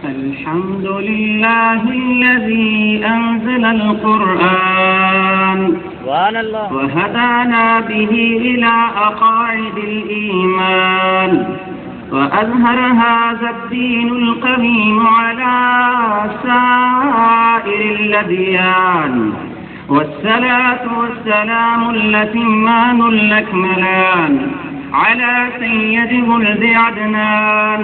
الحمد لله الذي أنزل القرآن وهدانا به إلى أقاعد الإيمان وأظهر هذا الدين القويم على سائر الأديان والصلاة والسلام الأتمان الأكملان على سيد ولد عدنان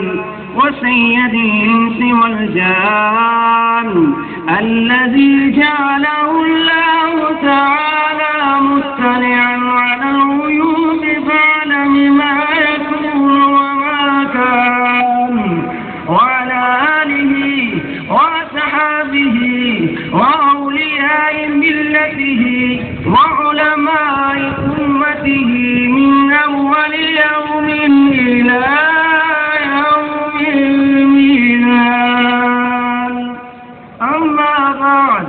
وسيد الإنس والجان الذي جعله الله تعالى مطلعا على الغيوب فاعلم ما يكون وما كان وعلى آله وصحابه وأولياء ملته وعلماء أمته من أول يوم إلى يوم الميلاد. أما بعد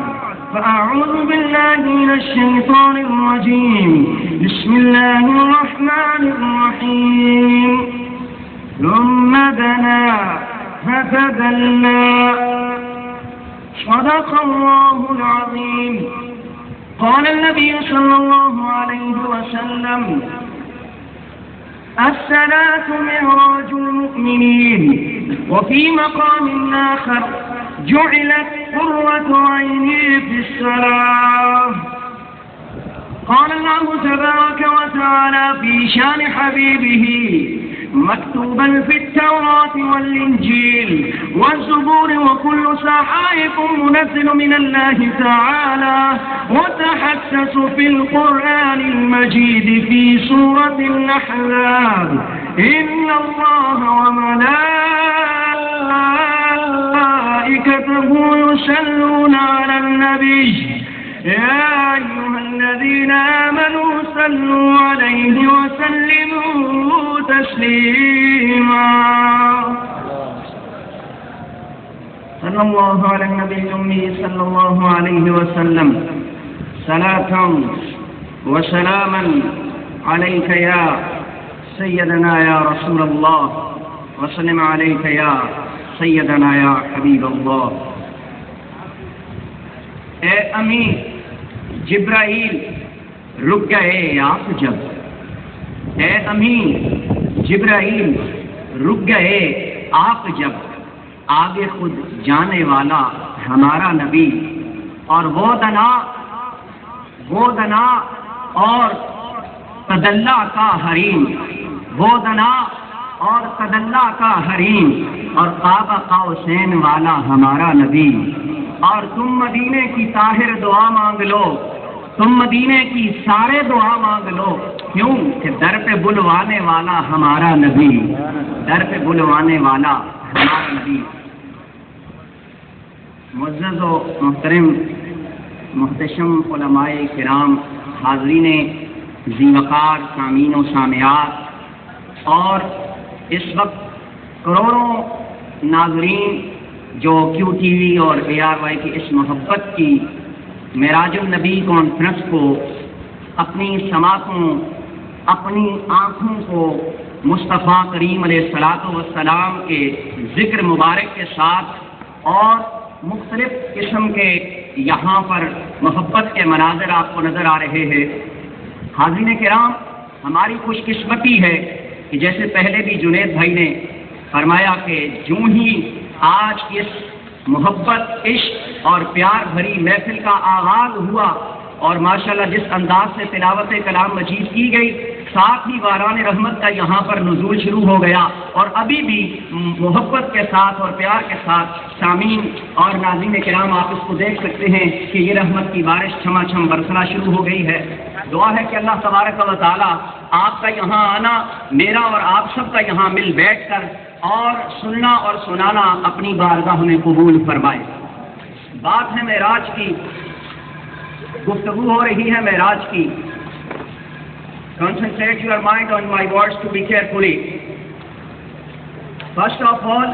فأعوذ بالله من الشيطان الرجيم. بسم الله الرحمن الرحيم. ثم دنا فتدلى. صدق الله العظيم. قال النبي صلى الله عليه وسلم: الصلاة معراج المؤمنين. وفي مقام آخر: جعلت قرة عيني في الصلاة. قال الله تبارك وتعالى في شان حبيبه مكتوبا في التوراة والإنجيل والزبور وكل صحائف منزل من الله تعالى وتحسس في القرآن المجيد في سورة الأحزاب: إن الله وملائكته يصلون على النبي يا أيها الذين آمنوا صلوا عليه وسلموا تسليما. صلى الله على النبي الأمي صلى الله عليه وسلم. صلاة وسلاما عليك يا سيدنا يا رسول الله وسلم عليك يا سيدنا يا حبيب الله. اے امین جبرائیل رک گئے آپ جب. اے امین جبرائیل رک گئے آپ جب. آگے خود جانے والا ہمارا نبی اور وہ دنا اور تدلہ کا حریم. وہ دنا اور تدلہ کا حریم اور قاب قوسین والا ہمارا نبی. اور تم مدینے کی طاہر دعا مانگ لو. تم مدینے کی سارے دعا مانگ لو. کیوں کہ در پہ بلوانے والا ہمارا نبی. در پہ بلوانے والا ہمارا نبی. معزز و محترم محتشم علماء کرام، حاضرین ذی وقار، سامعین و سامعات، اور اس وقت کروڑوں ناظرین جو کیو ٹی وی اور اے آر وائی کی اس محبت کی معراج النبی کانفرنس کو اپنی سماعتوں، اپنی آنکھوں کو مصطفیٰ کریم علیہ الصلاۃ والسلام کے ذکر مبارک کے ساتھ اور مختلف قسم کے یہاں پر محبت کے مناظر آپ کو نظر آ رہے ہیں. حاضرین کرام، ہماری خوش قسمتی ہے کہ جیسے پہلے بھی جنید بھائی نے فرمایا کہ جو ہی آج اس محبت، عشق اور پیار بھری محفل کا آغاز ہوا اور ماشاءاللہ جس انداز سے تلاوت کلام مجید کی گئی، ساتھ ہی باران رحمت کا یہاں پر نزول شروع ہو گیا. اور ابھی بھی محبت کے ساتھ اور پیار کے ساتھ سامعین اور ناظرین کرام آپ اس کو دیکھ سکتے ہیں کہ یہ رحمت کی بارش چھما چھم برسنا شروع ہو گئی ہے. دعا ہے کہ اللہ تبارک و تعالی آپ کا یہاں آنا، میرا اور آپ سب کا یہاں مل بیٹھ کر اور سننا اور سنانا اپنی بارگاہ میں قبول فرمائے. بات ہے معراج کی، گفتگو ہو رہی ہے معراج کی. Concentrate your mind on my words to be carefully. First of all,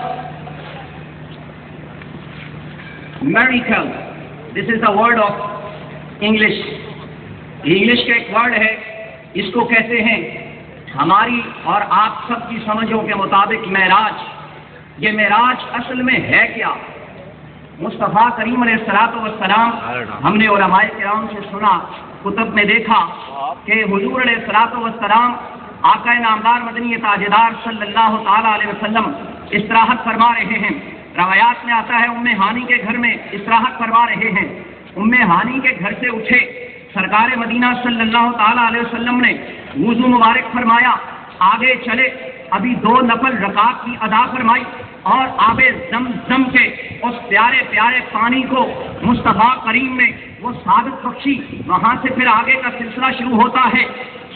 miracle. This is the word of English. English کا ایک ورڈ ہے، اس کو کہتے ہیں ہماری اور آپ سب کی سمجھوں کے مطابق معراج. یہ معراج اصل میں ہے کیا؟ مصطفیٰ کریم علیہ الصلوۃ والسلام، ہم نے علماء کرام سے سنا، کتب میں دیکھا کہ حضور علیہ الصلوۃ والسلام آقا نامدار مدنی تاجدار صلی اللہ تعالی علیہ وسلم استراحت فرما رہے ہیں۔ روایات میں آتا ہے ام ہانی کے گھر میں استراحت فرما رہے ہیں۔ ام ہانی کے گھر سے اٹھے، سرکار مدینہ صلی اللہ تعالی علیہ وسلم نے وضو مبارک فرمایا، آگے چلے، ابھی 2 نفل رکعت کی ادا فرمائی اور آب زمزم کے اس پیارے پیارے پانی کو مصطفیٰ کریم نے وہ سعادت بخشی۔ وہاں سے پھر آگے کا سلسلہ شروع ہوتا ہے،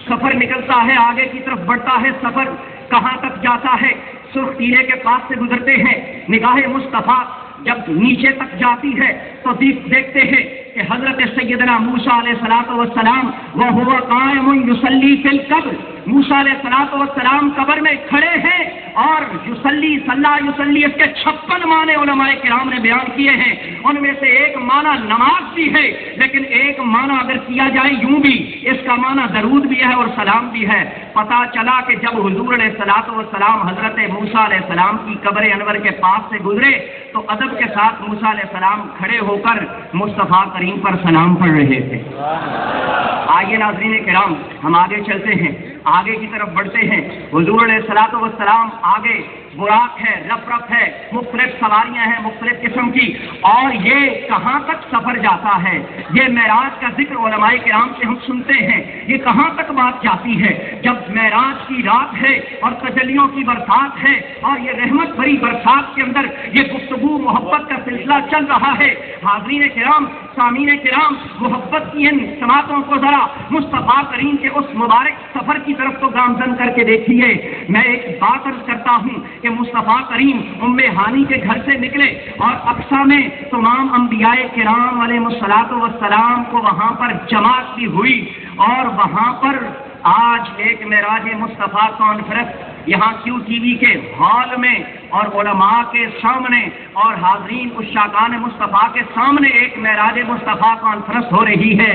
سفر نکلتا ہے، آگے کی طرف بڑھتا ہے، سفر کہاں تک جاتا ہے؟ سرخ ٹیلے کے پاس سے گزرتے ہیں، نگاہ مصطفیٰ جب نیچے تک جاتی ہے تو دیکھتے ہیں کہ حضرت سیدنا موسیٰ علیہ الصلوۃ والسلام وَهُوَ قَائِمٌ يُصَلِّي فِي الْقَبْرِ، موسیٰ علیہ الصلوۃ والسلام قبر میں کھڑے ہیں اور یصلی اس کے 56 معنی علماء کرام نے بیان کیے ہیں۔ ان میں سے ایک معنی نماز بھی ہے، لیکن ایک معنی اگر کیا جائے یوں بھی، اس کا معنی درود بھی ہے اور سلام بھی ہے۔ پتہ چلا کہ جب حضور علیہ الصلوۃ والسلام حضرت موسیٰ علیہ السلام کی قبر انور کے پاس سے گزرے تو ادب کے ساتھ موسیٰ علیہ السلام کھڑے ہو کر مصطفیٰ کریم پر سلام پڑھ رہے تھے۔ آئیے ناظرین کرام، ہم آگے چلتے ہیں، آگے کی طرف بڑھتے ہیں۔ حضور علیہ الصلوۃ والسلام آگے براق ہے، رف ہے، مختلف سواریاں ہیں مختلف قسم کی، اور یہ کہاں تک سفر جاتا ہے؟ یہ معراج کا ذکر علماء کرام سے ہم سنتے ہیں، یہ کہاں تک بات جاتی ہے؟ جب معراج کی رات ہے اور تجلیوں کی برسات ہے اور یہ رحمت بھری برسات کے اندر یہ گفتگو محبت کا سلسلہ چل رہا ہے۔ حاضرین کرام، سامعین کرام، محبت کی ان سماعتوں کو ذرا مصطفیٰ کریم کے اس مبارک سفر کی طرف تو گامزن کر کے دیکھیے۔ میں ایک بات عرض کرتا ہوں کہ مصطفیٰ کریم ام ہانی کے گھر سے نکلے اور اقصیٰ میں تمام انبیاء کرام علیہ الصلوۃ والسلام کو وہاں پر جماعت بھی ہوئی، اور وہاں پر آج ایک معراج مصطفیٰ کانفرنس یہاں QTV کے ہال میں اور علماء کے سامنے اور حاضرین عشاقان مصطفیٰ کے سامنے ایک معراج مصطفیٰ کانفرنس ہو رہی ہے،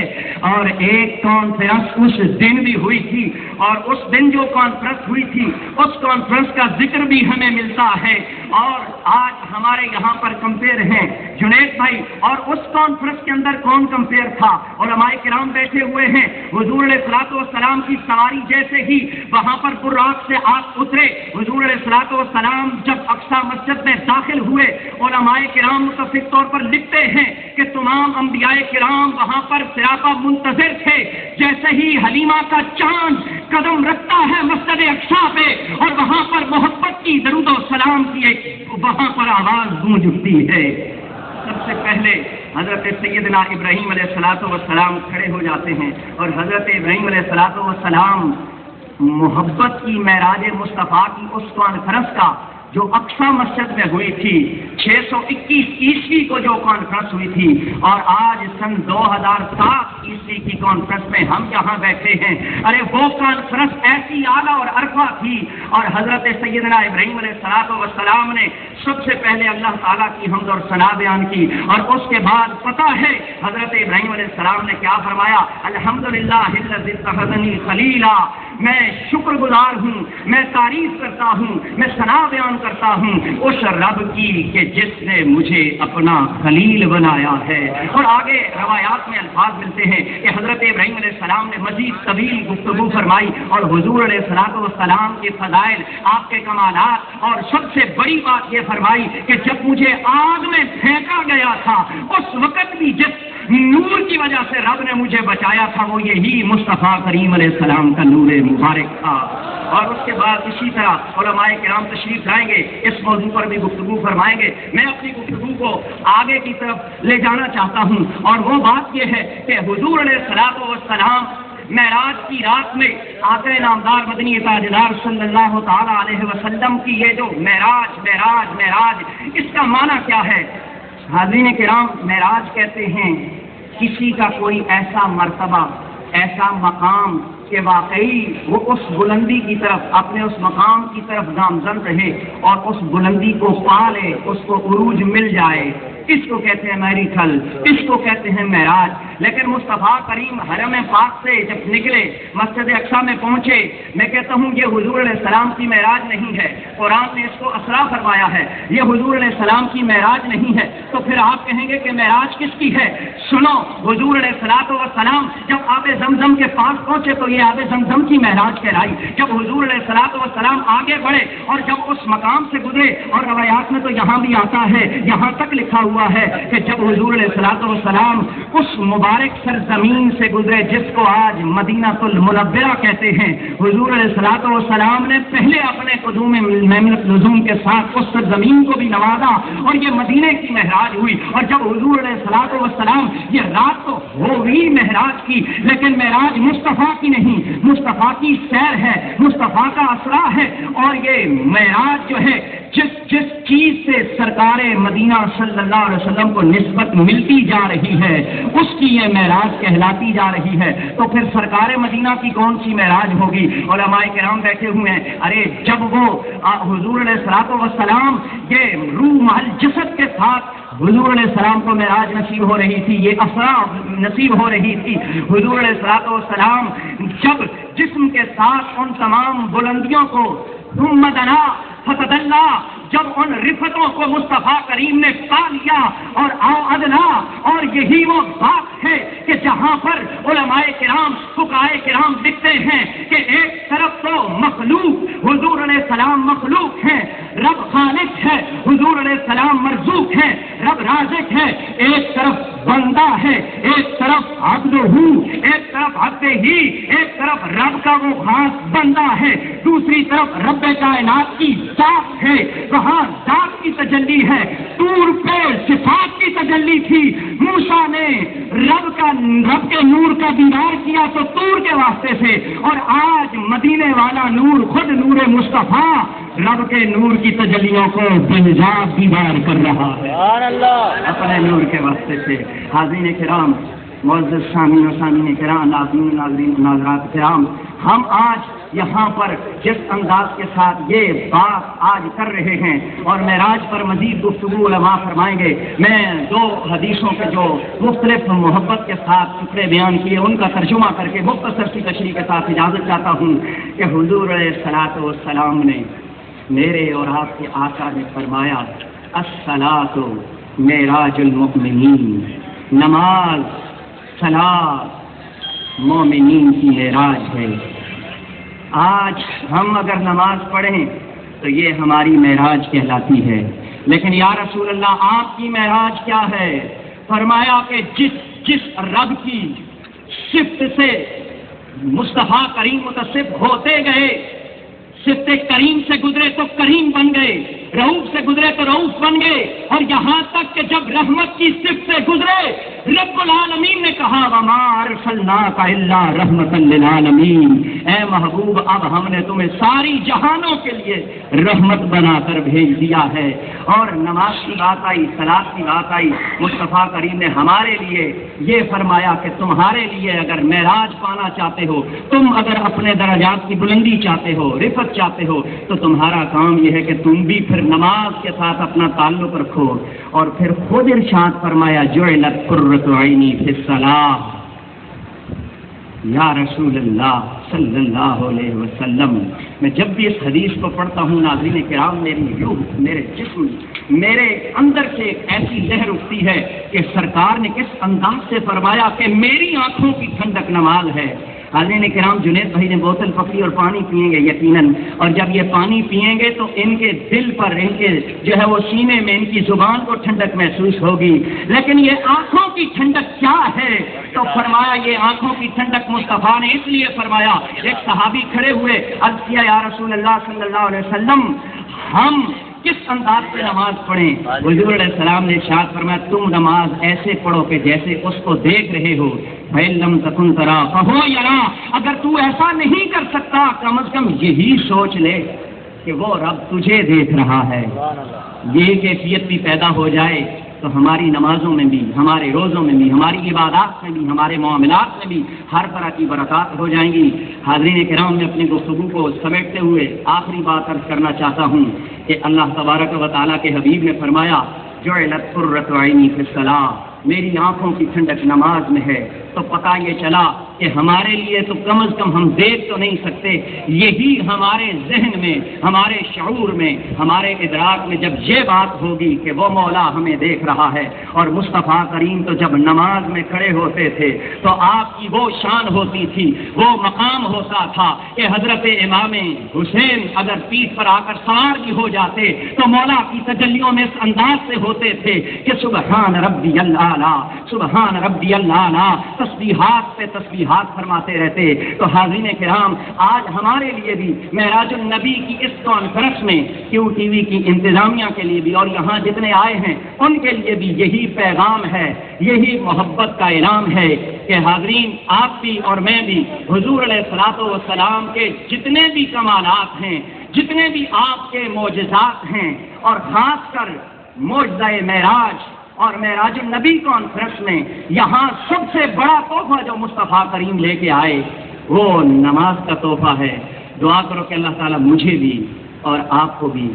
اور ایک کانفرنس اس دن بھی ہوئی تھی، اور اس دن جو کانفرنس ہوئی تھی اس کانفرنس کا ذکر بھی ہمیں ملتا ہے، اور آج ہمارے یہاں پر کمپیئر ہیں جنید بھائی، اور اس کانفرنس کے اندر کون کمپیئر تھا؟ علماء کرام بیٹھے ہوئے ہیں۔ حضور علیہ الصلوۃ والسلام کی سواری جیسے ہی وہاں پر براق سے آپ اترے، حضور علیہ الصلوۃ والسلام جب اقصیٰ مسجد میں داخل ہوئے، علماء کرام متفق طور پر لکھتے ہیں کہ تمام انبیاء کرام وہاں پر سراپا منتظر تھے۔ جیسے ہی حلیمہ کا چاند قدم رکھتا ہے مسجد اقصیٰ پہ اور وہاں پر محبت کی درود و سلام کی ایک وہاں پر آواز گونج اٹھتی ہے، سب سے پہلے حضرت سیدنا ابراہیم علیہ الصلوۃ والسلام کھڑے ہو جاتے ہیں، اور حضرت ابراہیم علیہ الصلوۃ والسلام محبت کی معراج مصطفیٰ کی اس کانفرنس کا جو اقصیٰ مسجد میں ہوئی تھی 621 عیسوی کو جو کانفرنس ہوئی تھی، اور آج سن 2007 عیسوی کی کانفرنس میں ہم یہاں بیٹھے ہیں، ارے وہ کانفرنس ایسی اعلیٰ اور عرفہ تھی، اور حضرت سیدنا ابراہیم علیہ الصلوۃ والسلام نے سب سے پہلے اللہ تعالیٰ کی حمد اور ثنا بیان کی، اور اس کے بعد پتہ ہے حضرت ابراہیم علیہ السلام نے کیا فرمایا؟ الحمدللہ الذی اتخذنی خلیلا، میں شکر گزار ہوں، میں تعریف کرتا ہوں، میں ثنا بیان کرتا ہوں اس رب کی کہ جس نے مجھے اپنا خلیل بنایا ہے۔ اور آگے روایات میں الفاظ ملتے ہیں کہ حضرت ابراہیم علیہ السلام نے مزید طویل گفتگو فرمائی، اور حضور علیہ الصلوۃ والسلام کے فضائل، آپ کے کمالات، اور سب سے بڑی بات یہ فرمائی کہ جب مجھے آگ میں پھینکا گیا تھا اس وقت بھی جس نور کی وجہ سے رب نے مجھے بچایا تھا وہ یہی مصطفیٰ کریم علیہ السلام کا نور مبارک تھا۔ اور اس کے بعد اسی طرح علماء کرام تشریف لائیں گے، اس موضوع پر بھی گفتگو فرمائیں گے۔ میں اپنی گفتگو کو آگے کی طرف لے جانا چاہتا ہوں، اور وہ بات یہ ہے کہ حضور علیہ الصلوۃ والسلام معراج کی رات میں آقا نامدار مدنی تاجدار صلی اللہ تعالی علیہ وسلم کی یہ جو معراج اس کا معنی کیا ہے؟ حاضرین کرام، معراج کہتے ہیں کسی کا کوئی ایسا مرتبہ، ایسا مقام کہ واقعی وہ اس بلندی کی طرف، اپنے اس مقام کی طرف گامزن رہے اور اس بلندی کو پا لے، اس کو عروج مل جائے۔ اس کو کہتے ہیں میریکل، اس کو کہتے ہیں معراج۔ لیکن مصطفیٰ کریم حرم پاک سے جب نکلے، مسجد اقصی میں پہنچے، میں کہتا ہوں یہ حضور علیہ السلام کی معراج نہیں ہے، قرآن نے اس کو اسرا فرمایا ہے، یہ حضور علیہ السلام کی معراج نہیں ہے۔ تو پھر آپ کہیں گے کہ معراج کس کی ہے؟ سنو، حضور علیہ السلام جب آب زمزم کے پاس پہنچے تو یہ آب زمزم کی معراج کہلائی۔ جب حضور علیہ السلام آگے بڑھے اور جب اس مقام سے گزرے، اور روایات میں تو یہاں بھی آتا ہے، یہاں تک لکھا ہوا ہے کہ جب حضور علیہ السلام اس مبارک سرزمین سے گزرے جس کو آج مدینہ المنورہ کہتے ہیں، حضور علیہ السلام نے پہلے اپنے قدوم میمنۃ لزوم کے ساتھ اس سرزمین کو بھی نوازا اور یہ مدینے کی معراج ہوئی۔ اور جب حضور علیہ السلام یہ رات تو ہوئی معراج کی، لیکن معراج مصطفیٰ کی نہیں، مصطفیٰ کی سیر ہے، مصطفیٰ کا اسرا ہے۔ اور یہ معراج جو ہے جس چیز سے سرکار مدینہ صلی اللہ علیہ وسلم کو نسبت ملتی جا رہی ہے اس کی یہ معراج کہلاتی جا رہی ہے، تو پھر سرکار مدینہ کی کون سی معراج ہوگی؟ علماء کرام بیٹھے ہوئے ہیں، ارے جب وہ حضور علیہ السلام یہ روح محل جسد کے ساتھ حضور علیہ السلام کو معراج نصیب ہو رہی تھی، یہ اسرا نصیب ہو رہی تھی، حضور علیہ السلام جب جسم کے ساتھ ان تمام بلندیوں کو ثم دنا فتدلا، جب ان رفتوں کو مصطفیٰ کریم نے پا لیا اور ادنا، اور یہی وہ بات ہے کہ جہاں پر علماء کرام فقہاء کرام لکھتے ہیں کہ ایک طرف تو مخلوق حضور علیہ السلام مخلوق ہے، رب خالق ہے، حضور علیہ السلام مرزوق ہے، رب رازق ہے، ایک طرف بندہ ہے، ایک طرف عبد ہو، ایک طرف عبد ہی، ایک طرف رب کا وہ خاص بندہ ہے، دوسری طرف رب کائنات کی ذات ہے، وہاں ذات کی تجلی ہے۔ طور پہ صفات کی تجلی تھی، موسیٰ نے رب کے نور کا دیدار کیا تو طور کے واسطے سے، اور آج مدینے والا نور خود نور مصطفیٰ رب کے نور کی تجلیوں کو بنجاب دیدار کر رہا ہے اپنے نور کے واسطے سے۔ حاضرین کرام، معزز سامعین و سامعین کرام، ناظرین ناظرات کرام، ہم آج یہاں پر جس انداز کے ساتھ یہ بات آج کر رہے ہیں اور معراج پر مزید گفتگو علماء فرمائیں گے، میں دو حدیثوں کے جو مختلف محبت کے ساتھ ٹکڑے بیان کیے ان کا ترجمہ کر کے مختصر سی تشریح کے ساتھ اجازت چاہتا ہوں کہ حضور علیہ السلام نے، میرے اور آپ کے آقا نے فرمایا، الصلاۃ معراج المؤمنین، نماز صلاۃ مومنین کی معراج ہے۔ آج ہم اگر نماز پڑھیں تو یہ ہماری معراج کہلاتی ہے، لیکن یا رسول اللہ آپ کی معراج کیا ہے؟ فرمایا کہ جس رب کی صفت سے مصطفیٰ کریم متصف ہوتے گئے، صفت کریم سے گزرے تو کریم بن گئے، رؤوف سے گزرے تو رؤوف بن گئے، اور یہاں تک کہ جب رحمت کی صفت سے گزرے رب العالمین نے کہا وما ارسلناک الا رحمتا للعالمین، اے محبوب اب ہم نے تمہیں ساری جہانوں کے لیے رحمت بنا کر بھیج دیا ہے۔ اور نماز کی بات آئی، صلاۃ کی بات آئی، مصطفیٰ کریم نے ہمارے لیے یہ فرمایا کہ تمہارے لیے اگر معراج پانا چاہتے ہو، تم اگر اپنے درجات کی بلندی چاہتے ہو، رفعت چاہتے ہو، تو تمہارا کام یہ ہے کہ تم بھی پھر نماز کے ساتھ اپنا تعلق رکھو۔ اور پھر خود ارشاد فرمایا جعلت قرۃ عینی فی الصلاۃ، یا رسول اللہ صلی اللہ علیہ وسلم، میں جب بھی اس حدیث کو پڑھتا ہوں ناظرین کرام، میری روح، میرے جسم، میرے اندر سے ایک ایسی لہر اٹھتی ہے کہ سرکار نے کس انداز سے فرمایا کہ میری آنکھوں کی ٹھنڈک نماز ہے۔ حاضرین کرام، جنید بھائی نے بوتل پکڑی اور پانی پئیں گے یقیناً، اور جب یہ پانی پئیں گے تو ان کے دل پر، ان کے جو ہے وہ سینے میں، ان کی زبان کو ٹھنڈک محسوس ہوگی، لیکن یہ آنکھوں کی ٹھنڈک کیا ہے؟ تو فرمایا یہ آنکھوں کی ٹھنڈک مصطفیٰ نے اس لیے فرمایا، ایک صحابی کھڑے ہوئے، عرض کیا یا رسول اللہ صلی اللہ علیہ وسلم ہم کس انداز سے نماز پڑھیں؟ حضور علیہ السلام نے ارشاد فرمایا تم نماز ایسے پڑھو کہ جیسے اس کو دیکھ رہے ہو، فَإِن لَّمْ تَكُن تَرَىٰ فَهُوَ يَرَىٰ، اگر تو ایسا نہیں کر سکتا کم از کم یہی سوچ لے کہ وہ رب تجھے دیکھ رہا ہے۔ یہ کیفیت بھی پیدا ہو جائے تو ہماری نمازوں میں بھی، ہمارے روزوں میں بھی، ہماری عبادات میں بھی، ہمارے معاملات میں بھی ہر طرح کی برکات ہو جائیں گی۔ حاضرین کرام، میں اپنی گفتگو کو سمیٹتے ہوئے آخری بات عرض کرنا چاہتا ہوں کہ اللہ تبارک و تعالیٰ کے حبیب نے فرمایا جعلت قرۃ عینی فی الصلاۃ، میری آنکھوں کی ٹھنڈک نماز میں ہے. تو پتہ یہ چلا کہ ہمارے لیے تو کم از کم ہم دیکھ تو نہیں سکتے، یہی ہمارے ذہن میں، ہمارے شعور میں، ہمارے ادراک میں جب یہ بات ہوگی کہ وہ مولا ہمیں دیکھ رہا ہے. اور مصطفیٰ کریم تو جب نماز میں کھڑے ہوتے تھے تو آپ کی وہ شان ہوتی تھی، وہ مقام ہوتا تھا کہ حضرت امام حسین اگر پیٹھ پر آ کر سوار بھی ہو جاتے تو مولا کی تجلیوں میں اس انداز سے ہوتے تھے کہ سبحان ربی الاعلیٰ، سبحان ربی الاعلیٰ، تسبیحات پہ تسبیحات فرماتے رہتے. تو حاضرین کرام، آج ہمارے لیے بھی معراج النبی کی اس کانفرنس میں کیو ٹی وی کی انتظامیہ کے لیے بھی اور یہاں جتنے آئے ہیں ان کے لیے بھی یہی پیغام ہے، یہی محبت کا اعلان ہے کہ حاضرین آپ بھی اور میں بھی حضور علیہ الصلوۃ والسلام کے جتنے بھی کمالات ہیں، جتنے بھی آپ کے معجزات ہیں، اور خاص کر معجزہ معراج اور معراج النبی کانفرنس میں یہاں سب سے بڑا تحفہ جو مصطفیٰ کریم لے کے آئے وہ نماز کا تحفہ ہے. دعا کرو کہ اللہ تعالیٰ مجھے بھی اور آپ کو بھی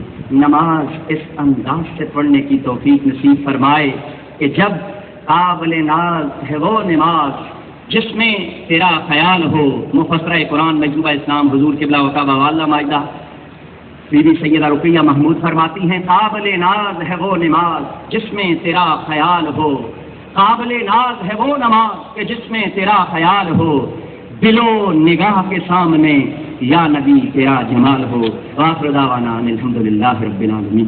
نماز اس انداز سے پڑھنے کی توفیق نصیب فرمائے کہ جب قابل ناز ہے وہ نماز جس میں تیرا خیال ہو. مفسرہ قرآن مجذوبہ اسلام حضور قبلہ وقبہ واللہ ماجدہ بی بی سیدہ رقیہ محمود فرماتی ہیں قابل ناز ہے وہ نماز جس میں تیرا خیال ہو، قابل ناز ہے وہ نماز کہ جس میں تیرا خیال ہو، دل و نگاہ کے سامنے یا نبی تیرا جمال ہو. وآخر دعوانا ان الحمدللہ رب العالمین.